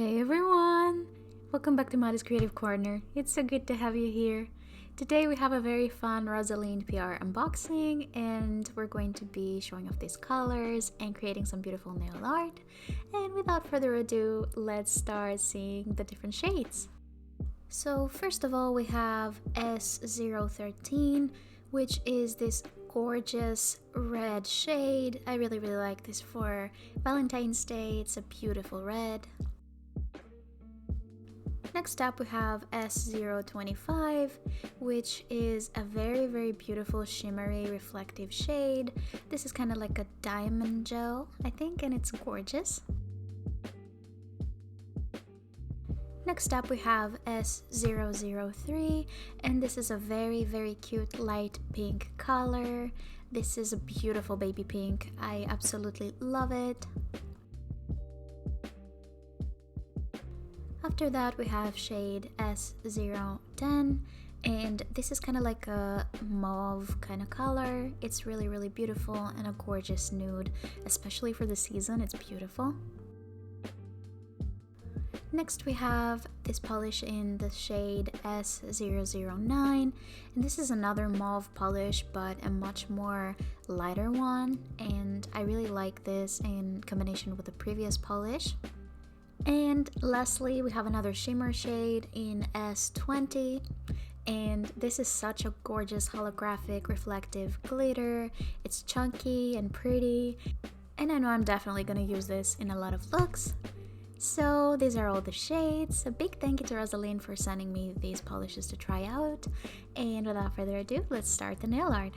Hey everyone! Welcome back to Maddie's Creative Corner. It's so good to have you here. Today we have a very fun Rosalind PR unboxing and we're going to be showing off these colors and creating some beautiful nail art. And without further ado, let's start seeing the different shades. So first of all we have S013, which is this gorgeous red shade. I really like this for Valentine's Day. It's a beautiful red. Next up we have S025, which is a very beautiful shimmery reflective shade. This is kind of like a diamond gel, I think, and it's gorgeous. Next up we have S003, and this is a very cute light pink color. This is a beautiful baby pink. I absolutely love it. After that we have shade S010, and this is kind of like a mauve kind of color. It's really beautiful and a gorgeous nude, especially for the season. It's beautiful. Next we have this polish in the shade S009, and this is another mauve polish but a much more lighter one, and I really like this in combination with the previous polish. And lastly we have another shimmer shade in S20, and this is such a gorgeous holographic reflective glitter. It's chunky and pretty, and I know I'm definitely gonna use this in a lot of looks. So these are all the shades. A big thank you to Rosalind for sending me these polishes to try out, and without further ado, let's start the nail art.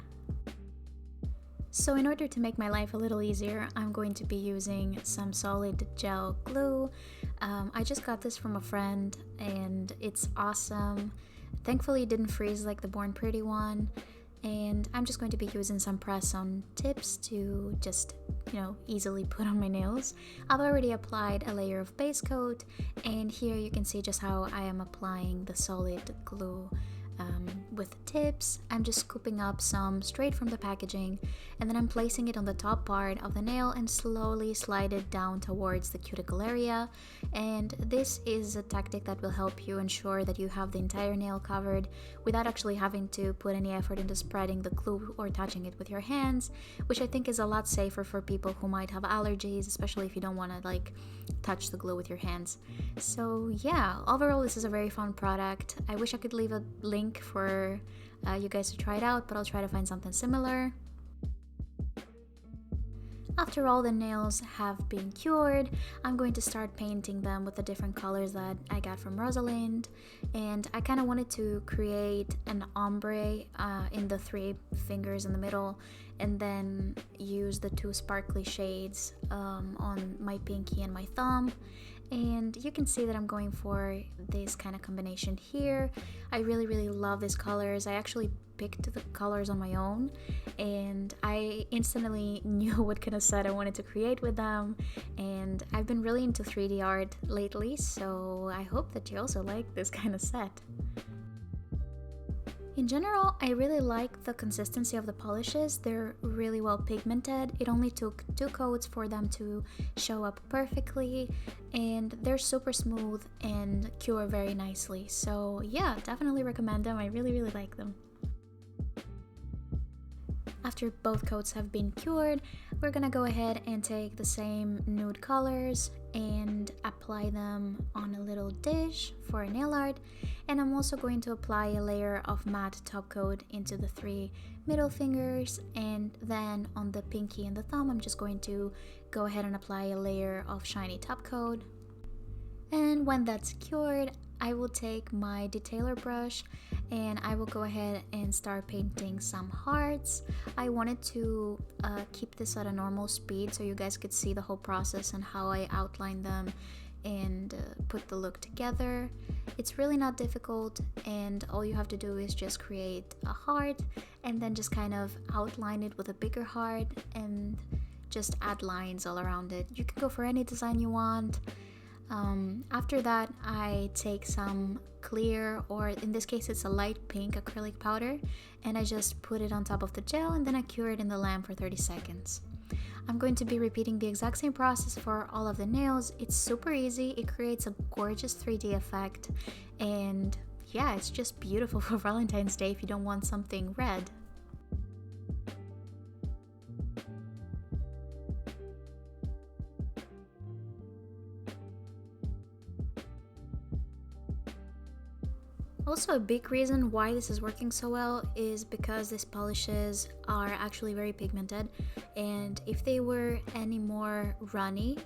So in order to make my life a little easier, I'm going to be using some solid gel glue. I just got this from a friend and it's awesome. Thankfully it didn't freeze like the Born Pretty one. And I'm just going to be using some press-on tips to just, easily put on my nails. I've already applied a layer of base coat, and here you can see just how I am applying the solid glue. With the tips, I'm just scooping up some straight from the packaging, and then I'm placing it on the top part of the nail and slowly slide it down towards the cuticle area. And this is a tactic that will help you ensure that you have the entire nail covered without actually having to put any effort into spreading the glue or touching it with your hands, which I think is a lot safer for people who might have allergies, especially if you don't want to touch the glue with your hands. So yeah, overall this is a very fun product. I wish I could leave a link for you guys to try it out, but I'll try to find something similar. After all the nails have been cured, I'm going to start painting them with the different colors that I got from Rosalind, and I kind of wanted to create an ombre in the three fingers in the middle, and then use the two sparkly shades on my pinky and my thumb. And you can see that I'm going for this kind of combination here. I really love these colors. I actually picked the colors on my own, and I instantly knew what kind of set I wanted to create with them, and I've been really into 3D art lately, so I hope that you also like this kind of set. In general, I really like the consistency of the polishes. They're really well pigmented. It only took 2 coats for them to show up perfectly, and they're super smooth and cure very nicely. So yeah, definitely recommend them. I really like them. After both coats have been cured, we're gonna go ahead and take the same nude colors and apply them on a little dish for a nail art. And I'm also going to apply a layer of matte top coat into the 3 middle fingers, and then on the pinky and the thumb I'm just going to go ahead and apply a layer of shiny top coat. And when that's cured, I will take my detailer brush and I will go ahead and start painting some hearts. I wanted to keep this at a normal speed so you guys could see the whole process and how I outline them and put the look together. It's really not difficult, and all you have to do is just create a heart and then just kind of outline it with a bigger heart and just add lines all around it. You can go for any design you want. After that, I take some clear, or in this case it's a light pink acrylic powder, and I just put it on top of the gel, and then I cure it in the lamp for 30 seconds. I'm going to be repeating the exact same process for all of the nails. It's super easy, it creates a gorgeous 3D effect, and yeah, it's just beautiful for Valentine's Day if you don't want something red. Also, a big reason why this is working so well is because these polishes are actually very pigmented, and if they were any more runny,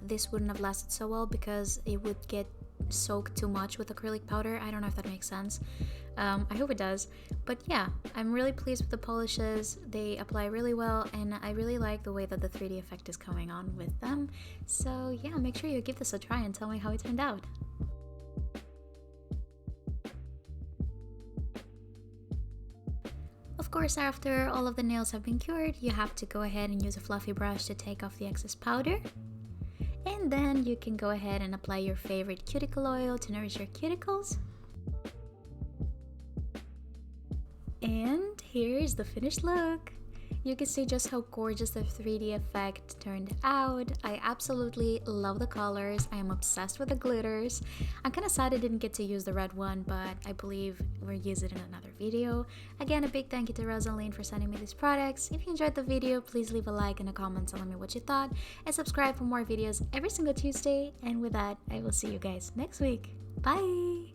this wouldn't have lasted so well because it would get soaked too much with acrylic powder. I don't know if that makes sense. I hope it does. But yeah, I'm really pleased with the polishes. They apply really well, and I really like the way that the 3D effect is coming on with them. So yeah, make sure you give this a try and tell me how it turned out. Of course, after all of the nails have been cured, you have to go ahead and use a fluffy brush to take off the excess powder. And then you can go ahead and apply your favorite cuticle oil to nourish your cuticles. And here is the finished look. You can see just how gorgeous the 3D effect turned out. I absolutely love the colors. I am obsessed with the glitters. I'm kind of sad I didn't get to use the red one, but I believe we'll use it in another video. Again, a big thank you to Rosalind for sending me these products. If you enjoyed the video, please leave a like and a comment telling me what you thought, and subscribe for more videos every single Tuesday. And with that, I will see you guys next week. Bye!